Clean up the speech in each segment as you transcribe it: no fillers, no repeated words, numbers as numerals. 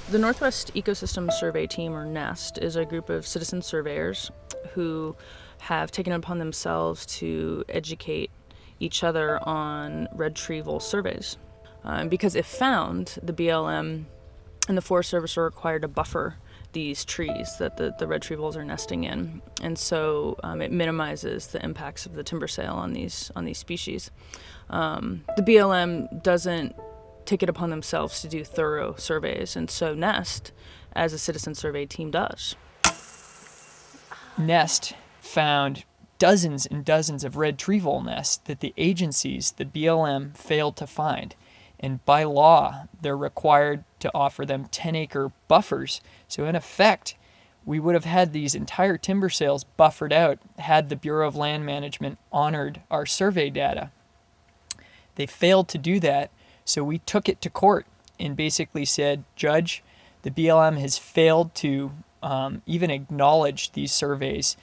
The Northwest Ecosystem Survey Team, or NEST, is a group of citizen surveyors who have taken it upon themselves to educate each other on red tree vole surveys. Because if found, the BLM and the Forest Service are required to buffer these trees that the red tree voles are nesting in, and so it minimizes the impacts of the timber sale on these species. The BLM doesn't take it upon themselves to do thorough surveys, and so NEST, as a citizen survey team, does. NEST found dozens and dozens of red tree vole nests that the agencies, the BLM, failed to find. And by law, they're required to offer them 10-acre buffers. So in effect, we would have had these entire timber sales buffered out had the Bureau of Land Management honored our survey data. They failed to do that, so we took it to court and basically said, Judge, the BLM has failed to even acknowledge these surveys.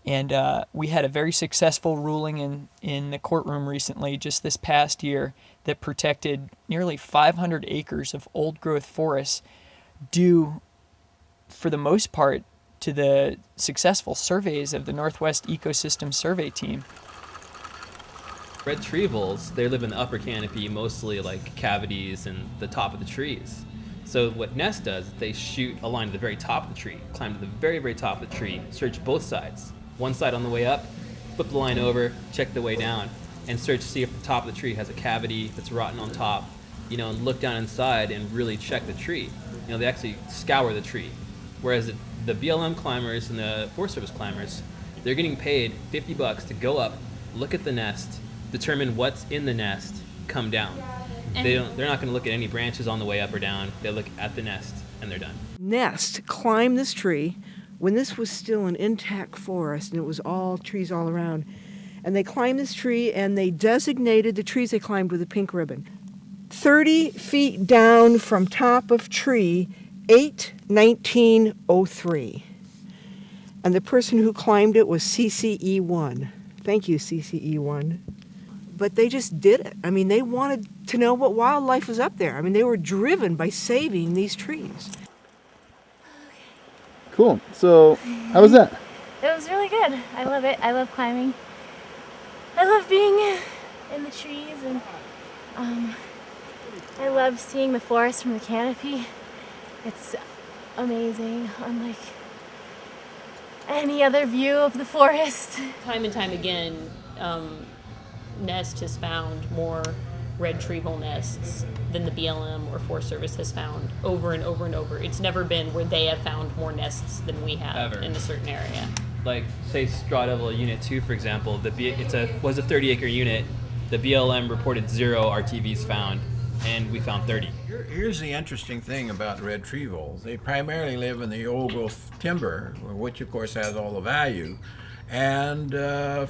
And we had a very successful ruling in the courtroom recently, just this past year, that protected nearly 500 acres of old-growth forests due, for the most part, to the successful surveys of the Northwest Ecosystem Survey Team. Red tree voles, they live in the upper canopy, mostly like cavities and the top of the trees. So what NEST does is they shoot a line to the very top of the tree, climb to the very, very top of the tree, search both sides. One side on the way up, flip the line over, check the way down, and search to see if the top of the tree has a cavity that's rotten on top, and look down inside and really check the tree. They actually scour the tree. Whereas the BLM climbers and the Forest Service climbers, they're getting paid $50 to go up, look at the nest, determine what's in the nest, come down. They're not going to look at any branches on the way up or down. They look at the nest and they're done. NEST climbed this tree when this was still an intact forest and it was all trees all around. And they climbed this tree and they designated the trees they climbed with a pink ribbon. 30 feet down from top of tree, 8/19/03. And the person who climbed it was CCE1. Thank you, CCE1. But they just did it. They wanted to know what wildlife was up there. They were driven by saving these trees. Cool. So, how was that? It was really good. I love it. I love climbing. I love being in the trees, and I love seeing the forest from the canopy. It's amazing, unlike any other view of the forest. Time and time again, NEST has found more red tree vole nests than the BLM or Forest Service has found over and over and over. It's never been where they have found more nests than we have Ever. in a certain area. Like, say, Straw Devil Unit 2, for example, was a 30-acre unit. The BLM reported 0 RTVs found, and we found 30. Here's the interesting thing about red tree voles. They primarily live in the old-growth timber, which, of course, has all the value. And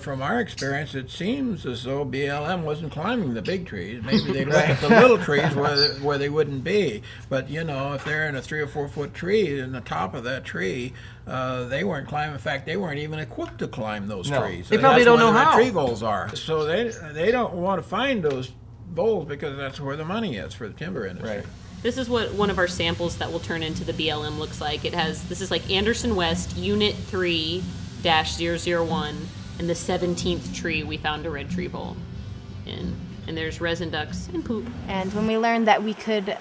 from our experience, it seems as though BLM wasn't climbing the big trees. Maybe they look at the little trees where they wouldn't be. But, if they're in a 3 or 4 foot tree, in the top of that tree, they weren't climbing. In fact, they weren't even equipped to climb those trees. They probably don't know how. Tree voles are. So they don't want to find those voles because that's where the money is for the timber industry. Right. This is what one of our samples that will turn into the BLM looks like. This is like Anderson West, Unit 3-001, and the 17th tree we found a red tree vole in. And there's resin ducts and poop. And when we learned that we could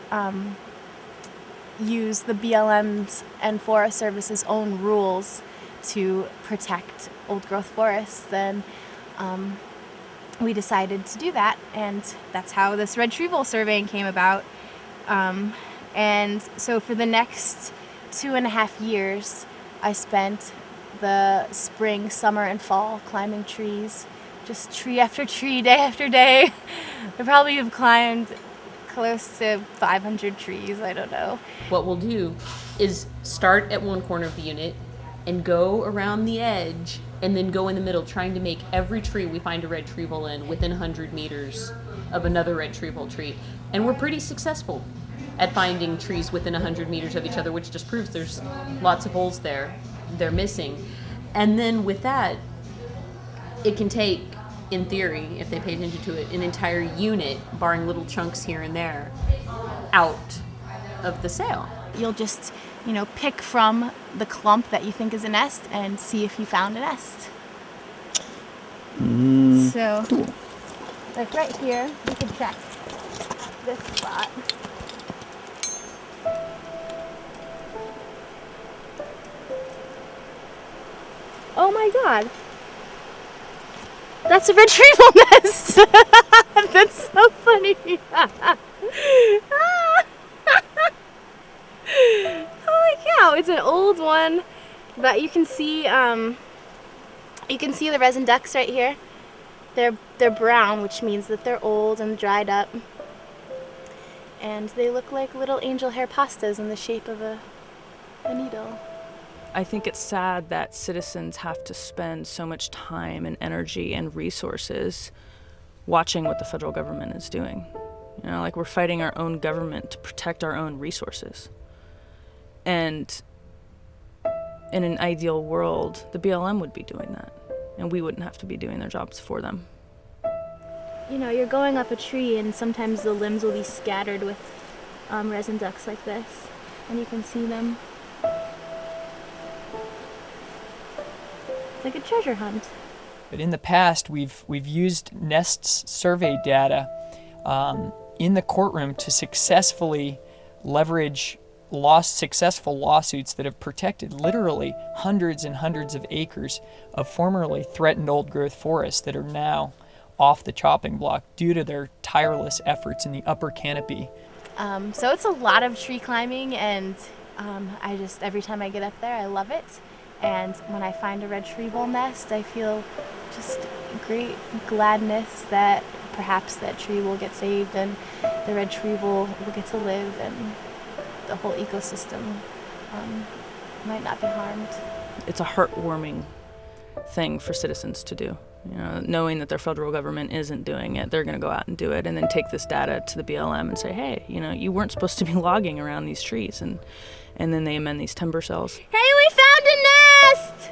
use the BLM's and Forest Service's own rules to protect old-growth forests, then we decided to do that, and that's how this red tree vole surveying came about. And so for the next 2.5 years, I spent the spring, summer, and fall climbing trees, just tree after tree, day after day. I probably have climbed close to 500 trees, I don't know. What we'll do is start at one corner of the unit and go around the edge and then go in the middle, trying to make every tree we find a red tree vole in within 100 meters of another red tree vole tree. And we're pretty successful at finding trees within 100 meters of each other, which just proves there's lots of voles there they're missing. And then with that, it can take, in theory, if they pay attention to it, an entire unit, barring little chunks here and there, out of the sale. you'll just, pick from the clump that you think is a nest and see if you found a nest. So, like right here, we can check this spot. Oh my god. That's a retrieval nest. That's so funny. Holy cow, it's an old one, but you can see the resin ducts right here. They're brown, which means that they're old and dried up. And they look like little angel hair pastas in the shape of a needle. I think it's sad that citizens have to spend so much time and energy and resources watching what the federal government is doing. Like we're fighting our own government to protect our own resources. And in an ideal world, the BLM would be doing that, and we wouldn't have to be doing their jobs for them. You're going up a tree, and sometimes the limbs will be scattered with resin ducts like this, and you can see them. It's like a treasure hunt. But in the past, we've used NEST's survey data in the courtroom to successfully leverage successful lawsuits that have protected literally hundreds and hundreds of acres of formerly threatened old-growth forests that are now off the chopping block due to their tireless efforts in the upper canopy. So it's a lot of tree climbing, and every time I get up there, I love it. And when I find a red tree vole nest, I feel just great gladness that perhaps that tree will get saved and the red tree vole will get to live and the whole ecosystem might not be harmed. It's a heartwarming thing for citizens to do. Knowing that their federal government isn't doing it, they're going to go out and do it and then take this data to the BLM and say, hey, you weren't supposed to be logging around these trees, and then they amend these timber cells. Hey, we found a nest!